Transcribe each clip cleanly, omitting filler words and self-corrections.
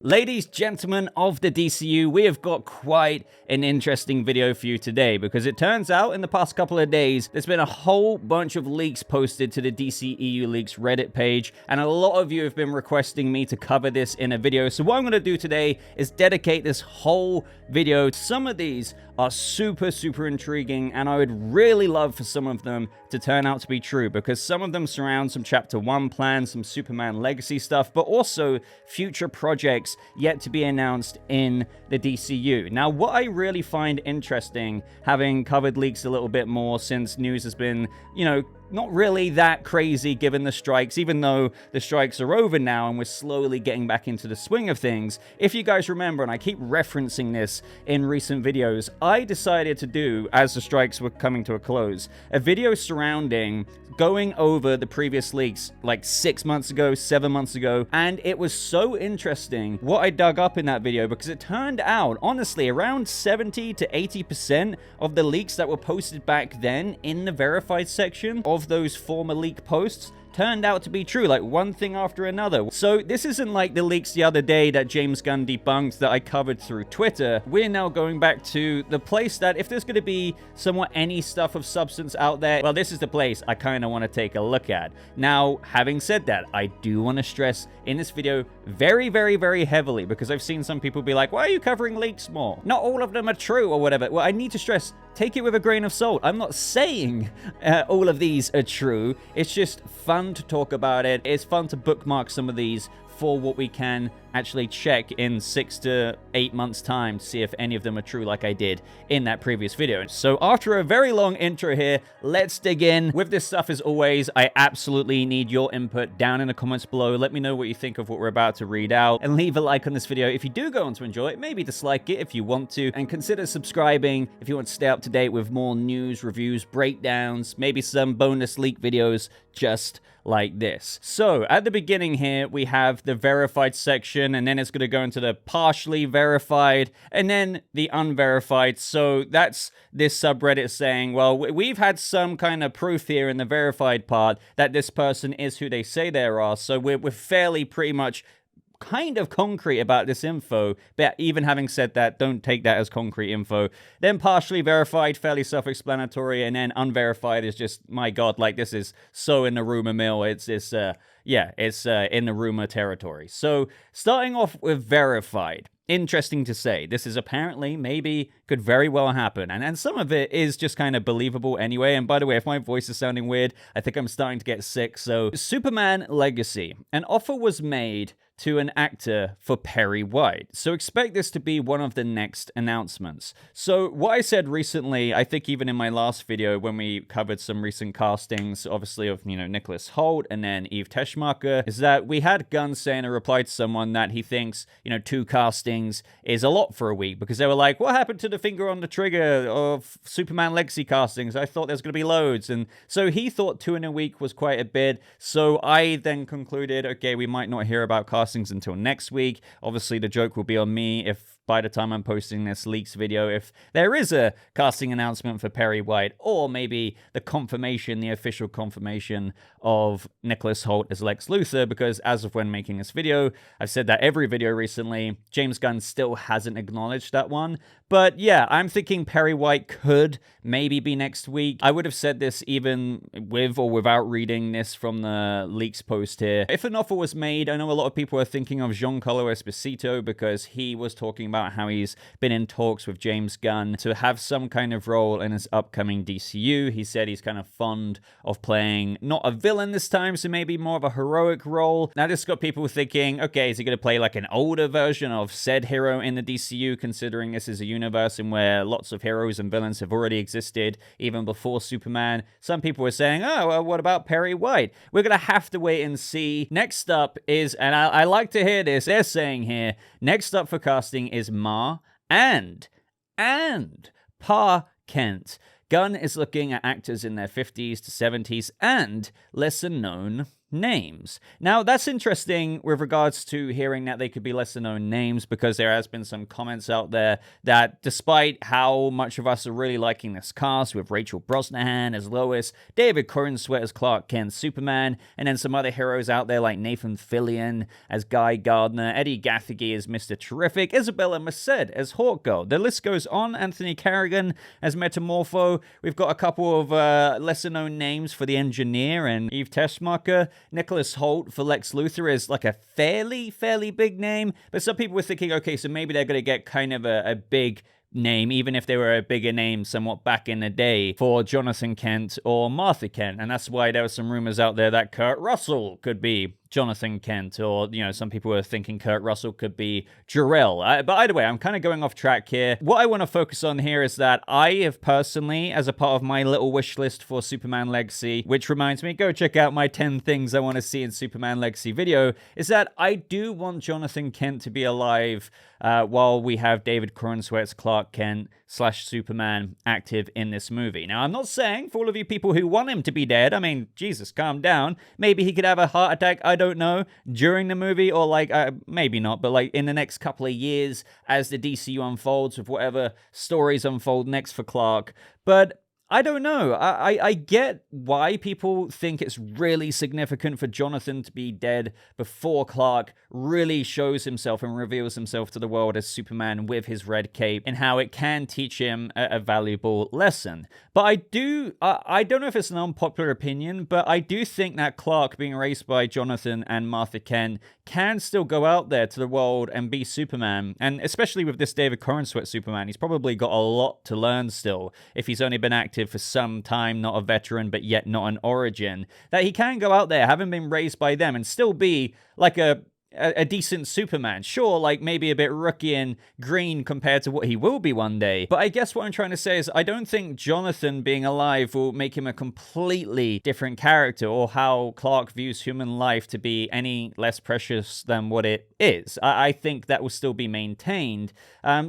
Ladies, gentlemen of the DCU, we have got quite an interesting video for you today because it turns out in the past couple of days, there's been a whole bunch of leaks posted to the DCEU Leaks Reddit page, and a lot of you have been requesting me to cover this in a video. So what I'm going to do today is dedicate this whole video. Some of these are super intriguing, and I would really love for some of them to turn out to be true because some of them surround some Chapter 1 plans, some Superman legacy stuff, but also future projects yet to be announced in the DCU. Now, what I really find interesting, having covered leaks a little bit more since news has been, not really that crazy given the strikes, even though the strikes are over now and we're slowly getting back into the swing of things. If you guys remember, and I keep referencing this in recent videos, I decided to do, as the strikes were coming to a close, a video surrounding going over the previous leaks like 6 months ago, 7 months ago, and it was so interesting what I dug up in that video because it turned out, honestly, around 70 to 80% of the leaks that were posted back then in the verified section of those former leak posts turned out to be true, like one thing after another. So this isn't like the leaks the other day that James Gunn debunked that I covered through Twitter. We're now going back to the place that if there's going to be somewhat any stuff of substance out there, well, this is the place I kind of want to take a look at. Now, having said that, I do want to stress in this video very heavily because I've seen some people be like, why are you covering leaks more? Not all of them are true or whatever. Well, I need to stress, take it with a grain of salt. I'm not saying all of these are true. It's just fun to talk about it. It's fun to bookmark some of these for what we can actually check in 6 to 8 months time to see if any of them are true like I did in that previous video. So after a very long intro here, let's dig in. With this stuff as always, I absolutely need your input down in the comments below. Let me know what you think of what we're about to read out and leave a like on this video if you do go on to enjoy it. Maybe dislike it if you want to, and consider subscribing if you want to stay up to date with more news, reviews, breakdowns, maybe some bonus leak videos just like this. So at the beginning here, we have the verified section, and then it's going to go into the partially verified and then the unverified. So that's this subreddit saying, well, we've had some kind of proof here in the verified part that this person is who they say they are. So we're fairly pretty much kind of concrete about this info, but even having said that, don't take that as concrete info. Then partially verified, fairly self-explanatory, and then unverified is just, my god, like this is so in the rumor mill. It's in the rumor territory. So starting off with verified. Interesting to say. This is apparently, maybe, could very well happen. And some of it is just kind of believable anyway. And by the way, if my voice is sounding weird, I think I'm starting to get sick. So, Superman Legacy. An offer was made to an actor for Perry White. So expect this to be one of the next announcements. So what I said recently, I think even in my last video when we covered some recent castings, obviously of, Nicholas Hoult and then Eve Teschmacher, is that we had Gunn saying a reply to someone that he thinks, 2 castings is a lot for a week because they were like, what happened to the finger on the trigger of Superman Legacy castings? I thought there's going to be loads. And so he thought 2 in a week was quite a bit. So I then concluded, okay, we might not hear about castings until next week. Obviously, the joke will be on me if by the time I'm posting this leaks video, if there is a casting announcement for Perry White, or maybe the official confirmation of Nicholas Hoult as Lex Luthor, because as of when making this video, I've said that every video recently, James Gunn still hasn't acknowledged that one. But yeah, I'm thinking Perry White could maybe be next week. I would have said this even with or without reading this from the leaks post here. If an offer was made, I know a lot of people are thinking of Giancarlo Esposito because he was talking about how he's been in talks with James Gunn to have some kind of role in his upcoming DCU. He said he's kind of fond of playing not a villain this time, so maybe more of a heroic role. Now this got people thinking, okay, is he going to play like an older version of said hero in the DCU, considering this is a universe in where lots of heroes and villains have already existed even before Superman? Some people were saying, oh, well, what about Perry White? We're going to have to wait and see. Next up is, and I like to hear this, they're saying here, next up for casting is Ma and Pa Kent. Gunn is looking at actors in their 50s to 70s and lesser known names. Now, that's interesting with regards to hearing that they could be lesser known names, because there has been some comments out there that despite how much of us are really liking this cast with Rachel Brosnahan as Lois, David Corenswet as Clark Kent Superman, and then some other heroes out there like Nathan Fillion as Guy Gardner, Eddie Gathegi as Mr. Terrific, Isabella Merced as Hawkgirl. The list goes on. Anthony Carrigan as Metamorpho. We've got a couple of lesser known names for the Engineer and Eve Teschmacher. Nicholas Hoult for Lex Luthor is like a fairly big name, but some people were thinking, okay, so maybe they're going to get kind of a big name, even if they were a bigger name somewhat back in the day, for Jonathan Kent or Martha Kent. And that's why there were some rumors out there that Kurt Russell could be Jonathan Kent, or, you know, some people were thinking Kurt Russell could be Jor-El. But either way, I'm kind of going off track here. What I want to focus on here is that I have personally, as a part of my little wish list for Superman Legacy, which reminds me, go check out my 10 things I want to see in Superman Legacy video, is that I do want Jonathan Kent to be alive while we have David Corenswet's Clark Kent / Superman active in this movie. Now, I'm not saying for all of you people who want him to be dead, I mean, Jesus, calm down. Maybe he could have a heart attack, I don't know, during the movie, or like, maybe not, but like in the next couple of years as the DCU unfolds with whatever stories unfold next for Clark. But I don't know. I get why people think it's really significant for Jonathan to be dead before Clark really shows himself and reveals himself to the world as Superman with his red cape, and how it can teach him a valuable lesson. But I don't know if it's an unpopular opinion, but I do think that Clark being raised by Jonathan and Martha Kent can still go out there to the world and be Superman. And especially with this David Corenswet Superman, he's probably got a lot to learn still, if he's only been active for some time, not a veteran, but yet not an origin, that he can go out there, having been raised by them, and still be like a decent Superman. Sure, like maybe a bit rookie and green compared to what he will be one day. But I guess what I'm trying to say is I don't think Jonathan being alive will make him a completely different character, or how Clark views human life to be any less precious than what it is. I think that will still be maintained.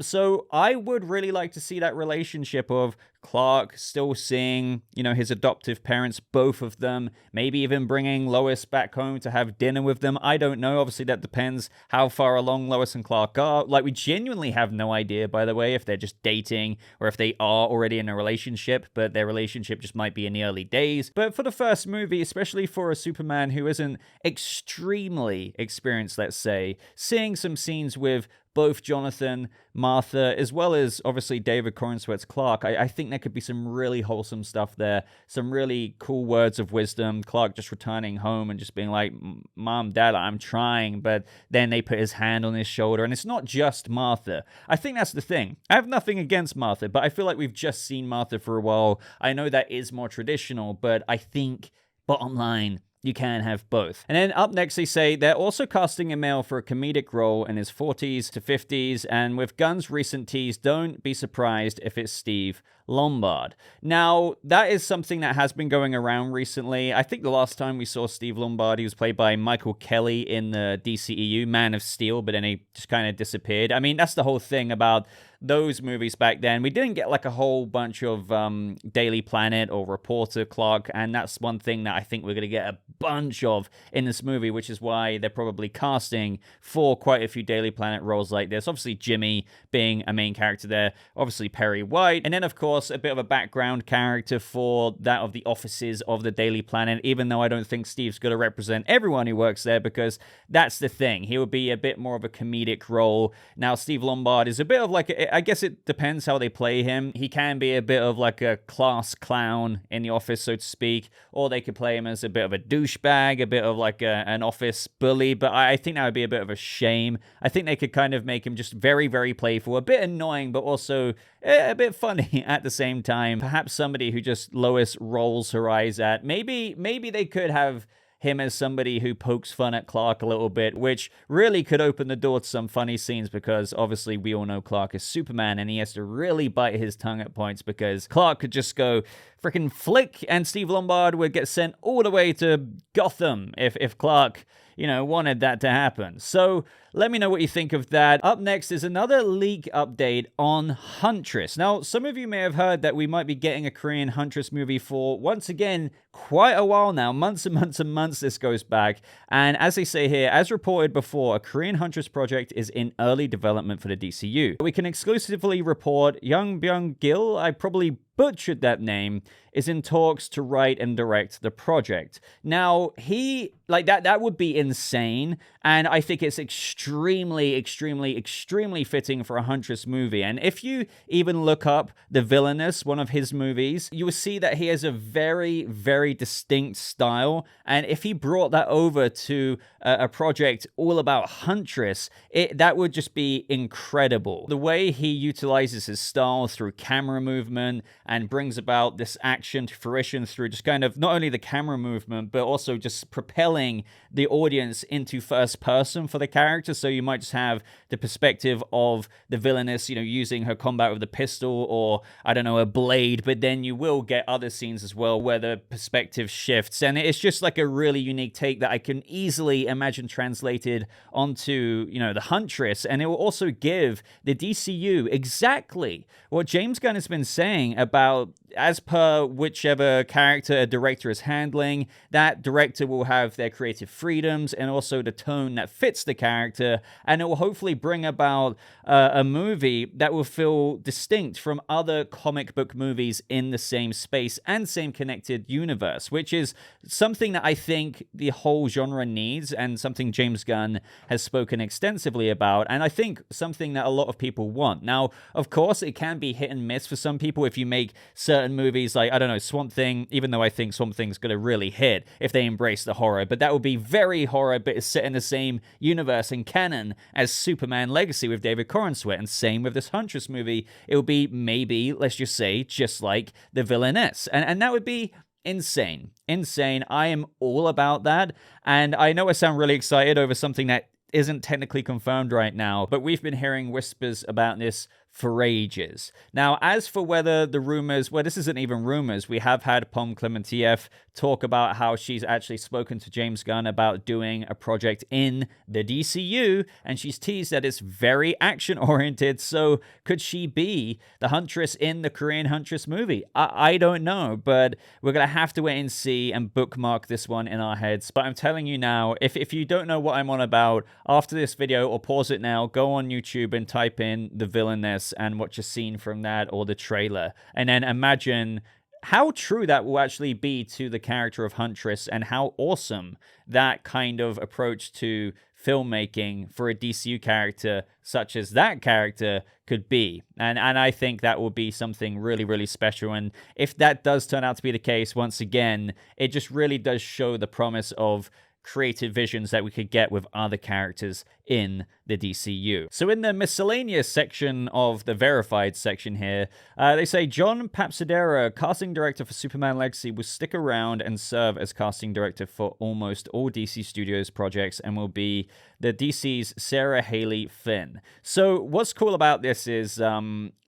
So I would really like to see that relationship of Clark still seeing, you know, his adoptive parents, both of them, maybe even bringing Lois back home to have dinner with them. I don't know. Obviously, that depends how far along Lois and Clark are. Like, we genuinely have no idea, by the way, if they're just dating or if they are already in a relationship, but their relationship just might be in the early days. But for the first movie, especially for a Superman who isn't extremely experienced, let's say, seeing some scenes with both Jonathan, Martha, as well as obviously David Corenswet's Clark, I think there could be some really wholesome stuff there, some really cool words of wisdom. Clark just returning home and just being like, Mom, Dad, I'm trying, but then they put his hand on his shoulder, and it's not just Martha. I think that's the thing. I have nothing against Martha, but I feel like we've just seen Martha for a while. I know that is more traditional, but I think, bottom line, you can have both. And then up next, they say they're also casting a male for a comedic role in his 40s to 50s, and with Gunn's recent tease, don't be surprised if it's Steve Lombard. Now, that is something that has been going around recently. I think the last time we saw Steve Lombard, he was played by Michael Kelly in the DCEU Man of Steel, but then he just kind of disappeared. I mean, that's the whole thing about those movies back then. We didn't get like a whole bunch of Daily Planet or Reporter Clark, and that's one thing that I think we're going to get a bunch of in this movie, which is why they're probably casting for quite a few Daily Planet roles like this. Obviously, Jimmy being a main character there, obviously Perry White, and then of course a bit of a background character for that of the offices of the Daily Planet, even though I don't think Steve's going to represent everyone who works there, because that's the thing. He would be a bit more of a comedic role. Now, Steve Lombard is a bit of like I guess it depends how they play him. He can be a bit of like a class clown in the office, so to speak, or they could play him as a bit of a douchebag, a bit of like an office bully, but I think that would be a bit of a shame. I think they could kind of make him just very, very playful, a bit annoying, but also a bit funny at the same time. Perhaps somebody who just Lois rolls her eyes at. Maybe they could have him as somebody who pokes fun at Clark a little bit, which really could open the door to some funny scenes, because obviously we all know Clark is Superman and he has to really bite his tongue at points, because Clark could just go freaking flick and Steve Lombard would get sent all the way to Gotham if Clark wanted that to happen. So let me know what you think of that. Up next is another leak update on Huntress. Now, some of you may have heard that we might be getting a Korean Huntress movie for, once again, quite a while now. Months and months and months this goes back. And as they say here, as reported before, a Korean Huntress project is in early development for the DCU. We can exclusively report Young Byung-gil, I probably butchered that name, is in talks to write and direct the project. Now, that would be insane, and I think it's extremely fitting for a Huntress movie. And if you even look up The Villainess, one of his movies, you will see that he has a very distinct style, and if he brought that over to a project all about Huntress, that would just be incredible. The way he utilizes his style through camera movement and brings about this action to fruition through just kind of not only the camera movement, but also just propelling the audience into first person for the character. So you might just have the perspective of the villainess, using her combat with a pistol or, I don't know, a blade, but then you will get other scenes as well where the perspective shifts. And it's just like a really unique take that I can easily imagine translated onto, the Huntress. And it will also give the DCU exactly what James Gunn has been saying about, as per whichever character a director is handling, that director will have their creative freedoms and also the tone that fits the character, and it will hopefully bring about a movie that will feel distinct from other comic book movies in the same space and same connected universe, which is something that I think the whole genre needs and something James Gunn has spoken extensively about, and I think something that a lot of people want. Now, of course, it can be hit and miss for some people if you make certain movies like, I don't know, Swamp Thing, even though I think Swamp Thing's going to really hit if they embrace the horror, but that would be very horror, but it's set in the same universe and canon as Superman Legacy with David Corenswet, and same with this Huntress movie. It would be maybe, let's just say, just like The Villainess, and that would be insane. I am all about that, and I know I sound really excited over something that isn't technically confirmed right now, but we've been hearing whispers about this for ages. Now, as for whether the rumors, well, this isn't even rumors. We have had Pom Klementieff talk about how she's actually spoken to James Gunn about doing a project in the DCU, and she's teased that it's very action-oriented, so could she be the Huntress in the Korean Huntress movie? I don't know, but we're going to have to wait and see and bookmark this one in our heads. But I'm telling you now, if you don't know what I'm on about, after this video, or pause it now, go on YouTube and type in The Villainess and watch a scene from that or the trailer, and then imagine how true that will actually be to the character of Huntress and how awesome that kind of approach to filmmaking for a DCU character such as that character could be. And I think that will be something really special. And if that does turn out to be the case, once again, it just really does show the promise of creative visions that we could get with other characters in the DCU. So in the miscellaneous section of the verified section here, they say John Papsidera, casting director for Superman Legacy, will stick around and serve as casting director for almost all DC Studios projects and will be the DC's Sarah Haley Finn. So what's cool about this is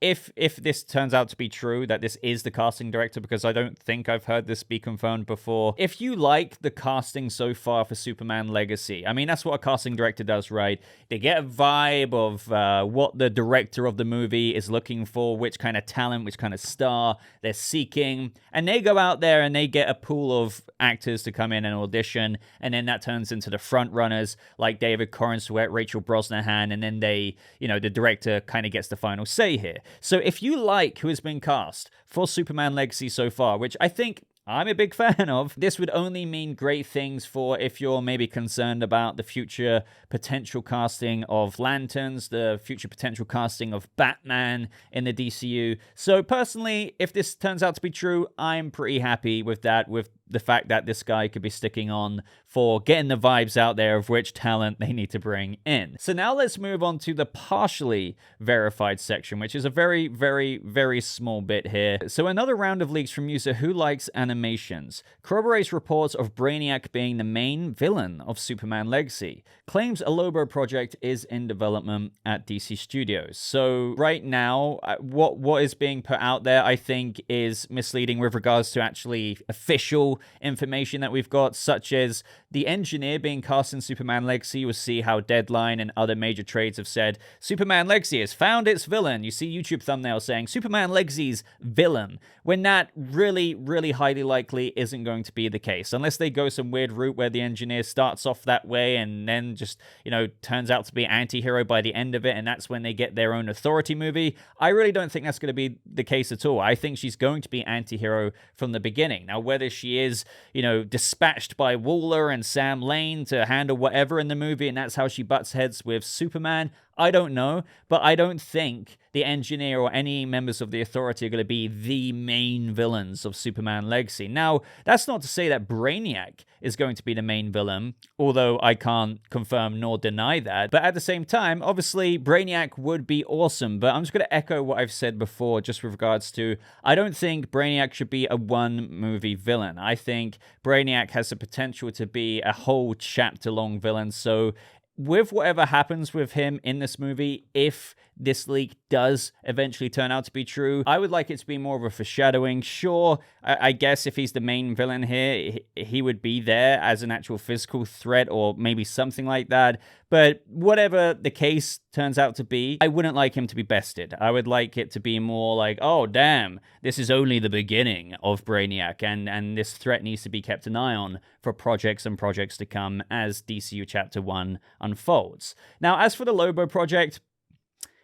if this turns out to be true, that this is the casting director, because I don't think I've heard this be confirmed before. If you like the casting so far for Superman Legacy, I mean, that's what a casting director does, right? They get a vibe of what the director of the movie is looking for, which kind of talent, which kind of star they're seeking, and they go out there and they get a pool of actors to come in and audition, and then that turns into the front runners like David Corenswet, Rachel Brosnahan, and then they, the director kind of gets the final say here. So if you like who has been cast for Superman Legacy so far, which I think I'm a big fan of, this would only mean great things for if you're maybe concerned about the future potential casting of Lanterns, the future potential casting of Batman in the DCU. So personally, if this turns out to be true, I'm pretty happy with that, with the fact that this guy could be sticking on for getting the vibes out there of which talent they need to bring in. So now let's move on to the partially verified section, which is a very small bit here. So another round of leaks from user Who Likes Animations corroborates reports of Brainiac being the main villain of Superman Legacy, claims a Lobo project is in development at DC Studios. So right now, what is being put out there, I think, is misleading with regards to actually official little information that we've got, such as the engineer being cast in Superman Legacy. You will see how Deadline and other major trades have said, Superman Legacy has found its villain. You see YouTube thumbnails saying, Superman Legacy's villain, when that really, really highly likely isn't going to be the case. Unless they go some weird route where the engineer starts off that way and then just, turns out to be anti-hero by the end of it, and that's when they get their own Authority movie. I really don't think that's going to be the case at all. I think she's going to be anti-hero from the beginning. Now, whether she is, dispatched by Waller and Sam Lane to handle whatever in the movie, and that's how she butts heads with Superman, I don't know, but I don't think the engineer or any members of the Authority are going to be the main villains of Superman Legacy. Now, that's not to say that Brainiac is going to be the main villain, although I can't confirm nor deny that. But at the same time, obviously, Brainiac would be awesome, but I'm just going to echo what I've said before, just with regards to, I don't think Brainiac should be a one-movie villain. I think Brainiac has the potential to be a whole chapter-long villain, so with whatever happens with him in this movie, if this leak does eventually turn out to be true, I would like it to be more of a foreshadowing. Sure, I guess if he's the main villain here, he would be there as an actual physical threat or maybe something like that. But whatever the case turns out to be, I wouldn't like him to be bested. I would like it to be more like, oh, damn, this is only the beginning of Brainiac, and this threat needs to be kept an eye on for projects and projects to come as DCU Chapter 1 unfolds. Now, as for the Lobo Project,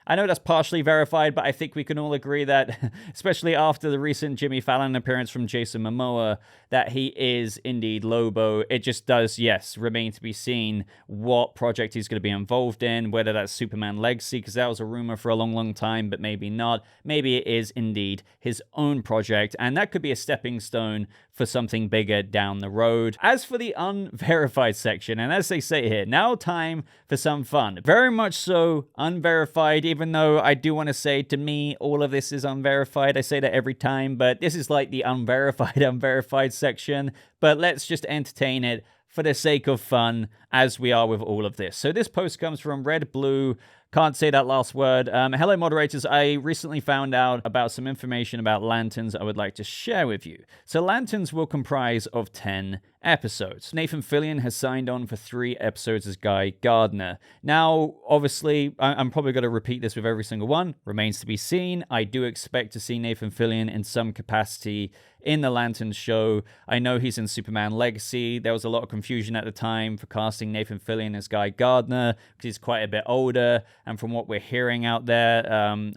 I know that's partially verified, but I think we can all agree that, especially after the recent Jimmy Fallon appearance from Jason Momoa, that he is indeed Lobo. It just does, yes, remain to be seen what project he's going to be involved in, whether that's Superman Legacy, because that was a rumor for a long, long time, but maybe not. Maybe it is indeed his own project, and that could be a stepping stone for something bigger down the road. As for the unverified section, and as they say here, now time for some fun. Very much so unverified, even though I do want to say, to me, all of this is unverified. I say that every time, but this is like the unverified section. But let's just entertain it for the sake of fun, as we are with all of this. So this post comes from Red Blue. Can't say that last word. Hello, moderators. I recently found out about some information about Lanterns I would like to share with you. So Lanterns will comprise of 10 episodes. Nathan Fillion has signed on for 3 episodes as Guy Gardner. Now, obviously, I'm probably going to repeat this with every single one. Remains to be seen. I do expect to see Nathan Fillion in some capacity in the Lanterns show. I know he's in Superman Legacy. There was a lot of confusion at the time for casting Nathan Fillion as Guy Gardner because he's quite a bit older. And from what we're hearing out there,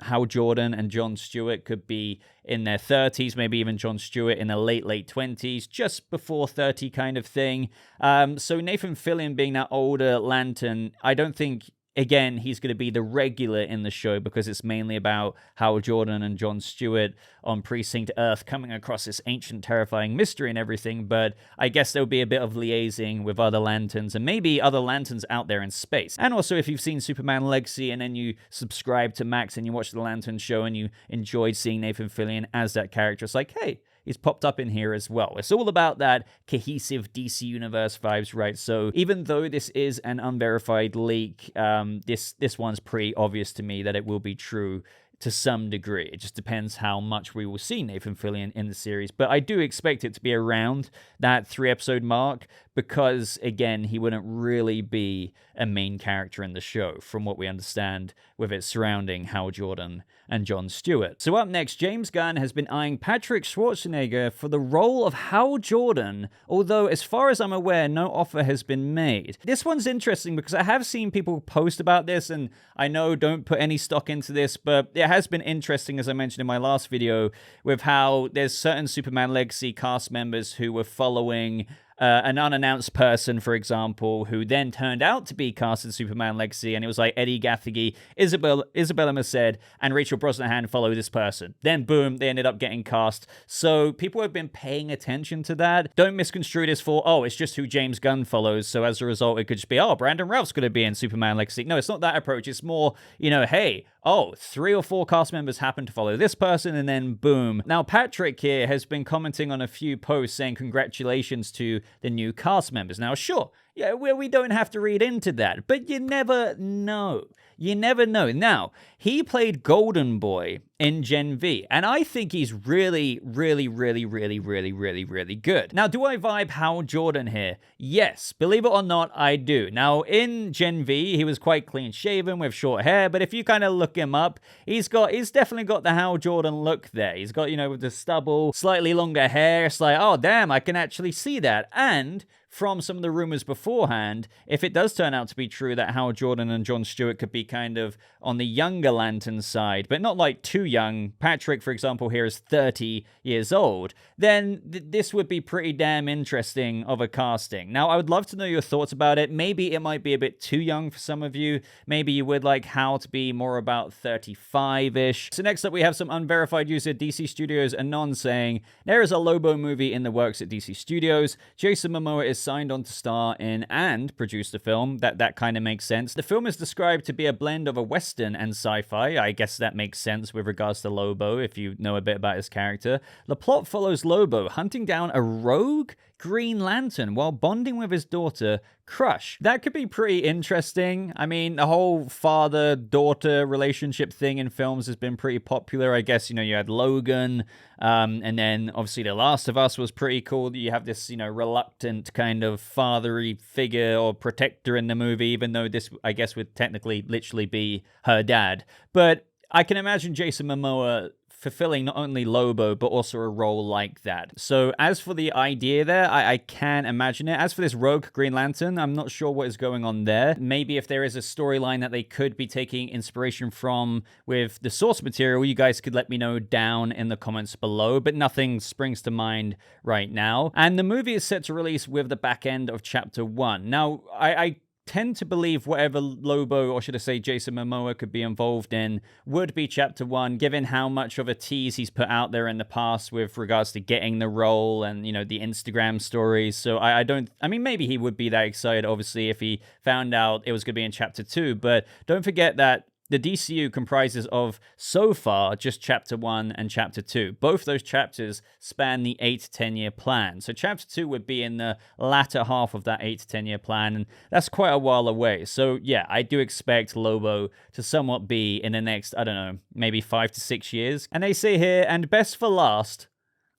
Hal Jordan and Jon Stewart could be in their 30s, maybe even Jon Stewart in the late 20s, just before 30 kind of thing. So Nathan Fillion being that older Lantern, I don't think, again, he's going to be the regular in the show because it's mainly about Hal Jordan and Jon Stewart on Precinct Earth coming across this ancient, terrifying mystery and everything. But I guess there'll be a bit of liaising with other Lanterns and maybe other Lanterns out there in space. And also, if you've seen Superman Legacy and then you subscribe to Max and you watch the Lantern show and you enjoyed seeing Nathan Fillion as that character, it's like, hey, he's popped up in here as well. It's all about that cohesive DC Universe vibes, right? So even though this is an unverified leak, this one's pretty obvious to me that it will be true to some degree. It just depends how much we will see Nathan Fillion in the series. But I do expect it to be around that 3-episode mark because, again, he wouldn't really be a main character in the show from what we understand with it surrounding Hal Jordan and Jon Stewart. So up next, James Gunn has been eyeing Patrick Schwarzenegger for the role of Hal Jordan, although as far as I'm aware, no offer has been made. This one's interesting because I have seen people post about this, and I know don't put any stock into this, but it has been interesting, as I mentioned in my last video, with how there's certain Superman Legacy cast members who were following an unannounced person, for example, who then turned out to be cast in Superman Legacy, and it was like Eddie Gathegi, Isabella Merced, and Rachel Brosnahan follow this person. Then, boom, they ended up getting cast. So people have been paying attention to that. Don't misconstrue this for, oh, it's just who James Gunn follows, so as a result, it could just be, oh, Brandon Routh's going to be in Superman Legacy. No, it's not that approach. It's more, hey, oh, 3 or 4 cast members happen to follow this person, and then boom. Now, Patrick here has been commenting on a few posts saying congratulations to the new cast members. Now, sure, Yeah, we don't have to read into that, but you never know. You never know. Now, he played Golden Boy in Gen V, and I think he's really, really, really, really, really, really, really good. Now, do I vibe Hal Jordan here? Yes, believe it or not, I do. Now, in Gen V, he was quite clean-shaven with short hair, but if you kind of look him up, he's definitely got the Hal Jordan look there. He's got, with the stubble, slightly longer hair. It's like, oh, damn, I can actually see that. And from some of the rumors beforehand, if it does turn out to be true that Hal Jordan and Jon Stewart could be kind of on the younger Lantern side, but not like too young, Patrick, for example, here is 30 years old, then this would be pretty damn interesting of a casting. Now, I would love to know your thoughts about it. Maybe it might be a bit too young for some of you. Maybe you would like Hal to be more about 35-ish. So next up, we have some unverified user DC Studios Anon saying, there is a Lobo movie in the works at DC Studios. Jason Momoa is signed on to star in and produce the film. That kind of makes sense. The film is described to be a blend of a Western and sci-fi. I guess that makes sense with regards to Lobo, if you know a bit about his character. The plot follows Lobo hunting down a rogue Green Lantern while bonding with his daughter, Crush. That could be pretty interesting. I mean, the whole father-daughter relationship thing in films has been pretty popular. I guess, you had Logan, and then obviously The Last of Us was pretty cool. You have this, reluctant kind of fatherly figure or protector in the movie, even though this, I guess, would technically literally be her dad. But I can imagine Jason Momoa fulfilling not only Lobo, but also a role like that. So as for the idea there, I can imagine it. As for this rogue Green Lantern, I'm not sure what is going on there. Maybe if there is a storyline that they could be taking inspiration from with the source material, you guys could let me know down in the comments below, but nothing springs to mind right now. And the movie is set to release with the back end of Chapter 1. Now, I tend to believe whatever Lobo, or should I say Jason Momoa, could be involved in would be Chapter 1, given how much of a tease he's put out there in the past with regards to getting the role and, the Instagram stories. So I mean, maybe he would be that excited, obviously, if he found out it was going to be in Chapter 2, but don't forget that the DCU comprises of, so far, just Chapter 1 and Chapter 2. Both those chapters span the 8 to 10 year plan. So Chapter 2 would be in the latter half of that 8 to 10 year plan, and that's quite a while away. So yeah, I do expect Lobo to somewhat be in the next, I don't know, maybe 5 to 6 years. And they say here, and best for last,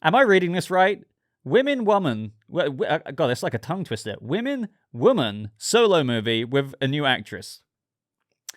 am I reading this right? Woman, God, it's like a tongue twister. Woman solo movie with a new actress.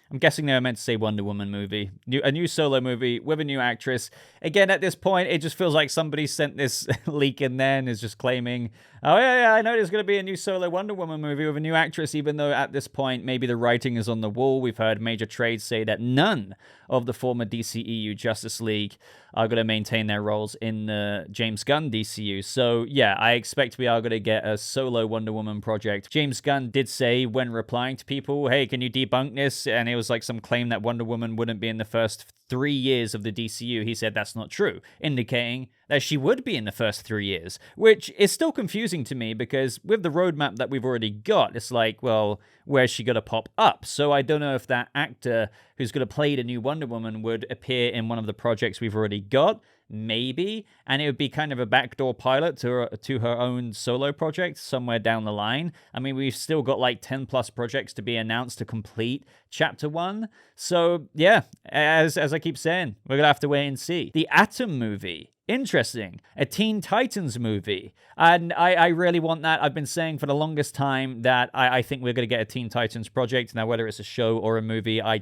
I'm guessing they were meant to say Wonder Woman movie. A new solo movie with a new actress. Again, at this point, it just feels like somebody sent this leak in there and is just claiming, oh, yeah, I know there's going to be a new solo Wonder Woman movie with a new actress, even though at this point, maybe the writing is on the wall. We've heard major trades say that none of the former DCEU Justice League are going to maintain their roles in the James Gunn DCU. So, yeah, I expect we are going to get a solo Wonder Woman project. James Gunn did say when replying to people, hey, can you debunk this? And it was like some claim that Wonder Woman wouldn't be in the first 3 years of the DCU. He said that's not true, indicating that she would be in the first 3 years, which is still confusing to me because with the roadmap that we've already got, it's like, well, where's she going to pop up? So I don't know if that actor who's going to play the new Wonder Woman would appear in one of the projects we've already got. Maybe, and it would be kind of a backdoor pilot to her own solo project somewhere down the line. I mean, we've still got like 10 plus projects to be announced to complete Chapter 1. So yeah, as I keep saying, we're gonna have to wait and see. The Atom movie. Interesting. A Teen Titans movie. And I really want that. I've been saying for the longest time that I think we're going to get a Teen Titans project. Now, whether it's a show or a movie, I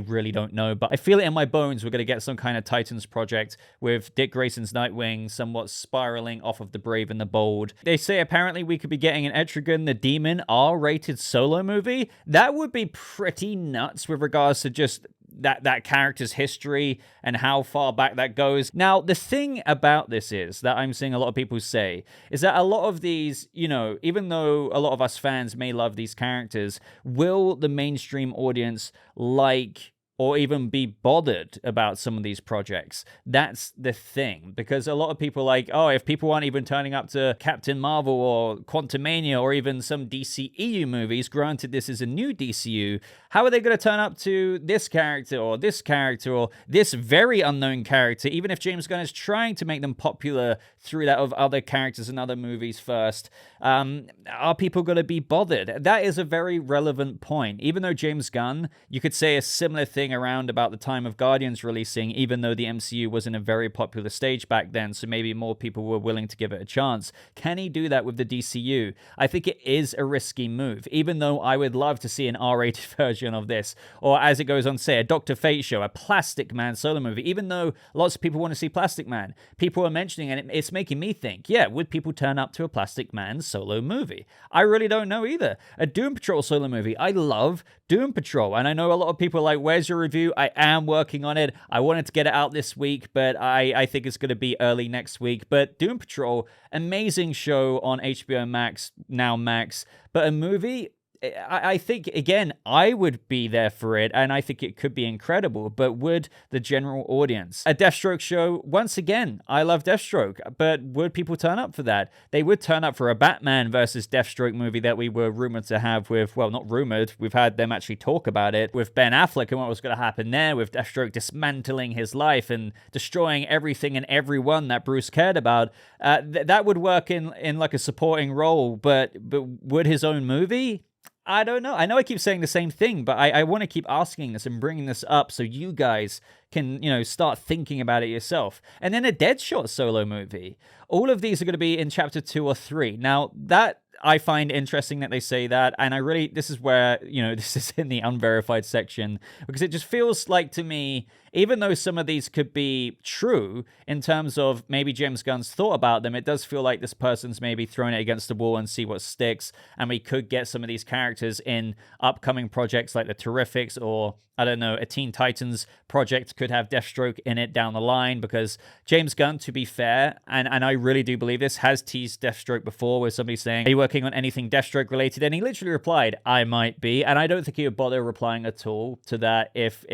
really don't know. But I feel it in my bones we're going to get some kind of Titans project with Dick Grayson's Nightwing somewhat spiraling off of the Brave and the Bold. They say apparently we could be getting an Etrigan the Demon R-rated solo movie. That would be pretty nuts with regards to just that character's history and how far back that goes. Now, the thing about this is that I'm seeing a lot of people say is that a lot of these, even though a lot of us fans may love these characters, will the mainstream audience like or even be bothered about some of these projects. That's the thing, because a lot of people are like, oh, if people aren't even turning up to Captain Marvel or Quantumania or even some DCEU movies, granted this is a new DCU, how are they going to turn up to this character or this very unknown character, even if James Gunn is trying to make them popular through that of other characters and other movies first? Are people going to be bothered? That is a very relevant point. Even though James Gunn, you could say a similar thing around about the time of Guardians releasing, even though the MCU was in a very popular stage back then, so maybe more people were willing to give it a chance. Can he do that with the DCU? I think it is a risky move, even though I would love to see an R-rated version of this, or as it goes on to say, a Dr. Fate show, a Plastic Man solo movie. Even though lots of people want to see Plastic Man, people are mentioning it, and it's making me think, yeah, would people turn up to a Plastic Man solo movie? I really don't know either. A Doom Patrol solo movie. I love Doom Patrol, and I know a lot of people are like, where's your review? I am working on it. I wanted to get it out this week, but I think it's going to be early next week. But Doom Patrol, amazing show on HBO Max, now Max, but a movie, I think, again, I would be there for it, and I think it could be incredible, but would the general audience? A Deathstroke show, once again, I love Deathstroke, but would people turn up for that? They would turn up for a Batman versus Deathstroke movie that we were rumored to have with, well, not rumored, we've had them actually talk about it, with Ben Affleck and what was going to happen there, with Deathstroke dismantling his life and destroying everything and everyone that Bruce cared about. That would work in like a supporting role, but would his own movie? I don't know. I know I keep saying the same thing, but I want to keep asking this and bringing this up so you guys can, start thinking about it yourself. And then a Deadshot solo movie. All of these are going to be in chapter 2 or 3. Now, that I find interesting that they say that, and this is where, this is in the unverified section, because it just feels like to me, even though some of these could be true in terms of maybe James Gunn's thought about them, it does feel like this person's maybe throwing it against the wall and see what sticks, and we could get some of these characters in upcoming projects like the Terrifics, or I don't know, a Teen Titans project could have Deathstroke in it down the line, because James Gunn, to be fair, and I really do believe this, has teased Deathstroke before with somebody saying, are you working on anything Deathstroke related? And he literally replied, I might be, and I don't think he would bother replying at all to that if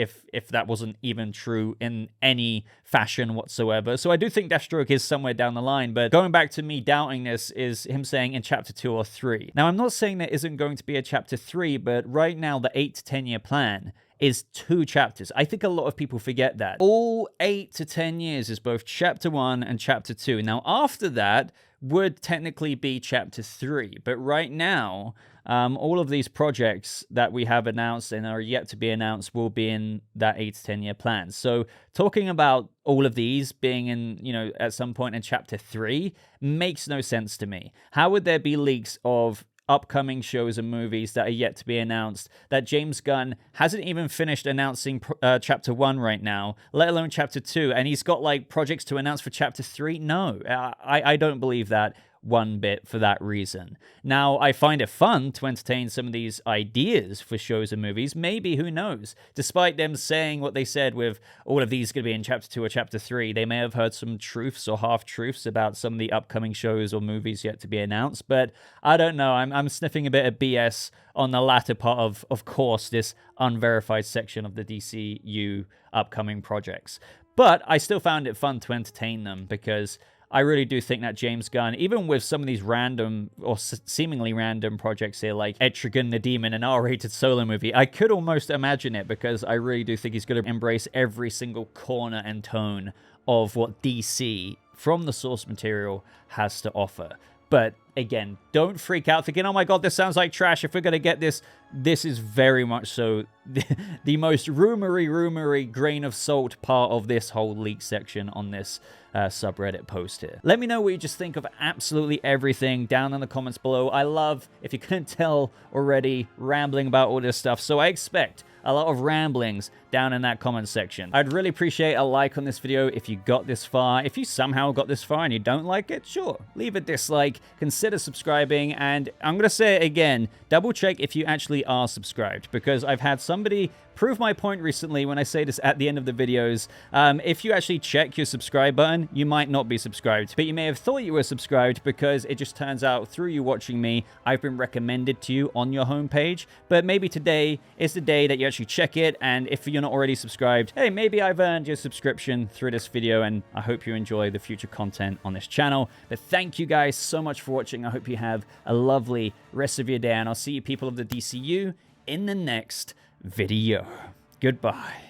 that wasn't even true in any fashion whatsoever. So I do think Deathstroke is somewhere down the line, but going back to me doubting this is him saying in chapter 2 or 3. Now, I'm not saying there isn't going to be a chapter 3, but right now the 8 to 10 year plan is 2 chapters. I think a lot of people forget that. All 8 to 10 years is both chapter 1 and chapter 2. Now, after that would technically be chapter 3, but right now, all of these projects that we have announced and are yet to be announced will be in that 8 to 10 year plan. So talking about all of these being in, at some point in chapter 3 makes no sense to me. How would there be leaks of upcoming shows and movies that are yet to be announced that James Gunn hasn't even finished announcing chapter 1 right now, let alone chapter 2, and he's got like projects to announce for chapter 3? No, I don't believe that one bit for that reason. Now, I find it fun to entertain some of these ideas for shows and movies. Maybe, who knows? Despite them saying what they said with all of these going to be in chapter 2 or chapter 3, they may have heard some truths or half-truths about some of the upcoming shows or movies yet to be announced. But I don't know. I'm sniffing a bit of BS on the latter part of course, this unverified section of the DCU upcoming projects. But I still found it fun to entertain them, because I really do think that James Gunn, even with some of these random or seemingly random projects here, like Etrigan the Demon, an R-rated solo movie, I could almost imagine it, because I really do think he's going to embrace every single corner and tone of what DC, from the source material, has to offer. But again, don't freak out thinking, oh my god, this sounds like trash. If we're going to get this, this is very much so the most rumory grain of salt part of this whole leak section on this subreddit post here. Let me know what you just think of absolutely everything down in the comments below. I love, if you couldn't tell already, rambling about all this stuff, so I expect a lot of ramblings down in that comment section. I'd really appreciate a like on this video if you got this far. If you somehow got this far and you don't like it, sure, leave a dislike, consider subscribing, and I'm going to say it again, double check if you actually are subscribed, because I've had somebody prove my point recently when I say this at the end of the videos. If you actually check your subscribe button, you might not be subscribed, but you may have thought you were subscribed because it just turns out through you watching me, I've been recommended to you on your homepage. But maybe today is the day that you actually check it, and if you're not already subscribed, hey, maybe I've earned your subscription through this video, and I hope you enjoy the future content on this channel. But thank you guys so much for watching. I hope you have a lovely rest of your day, and I'll see you people of the DCU in the next video. Goodbye.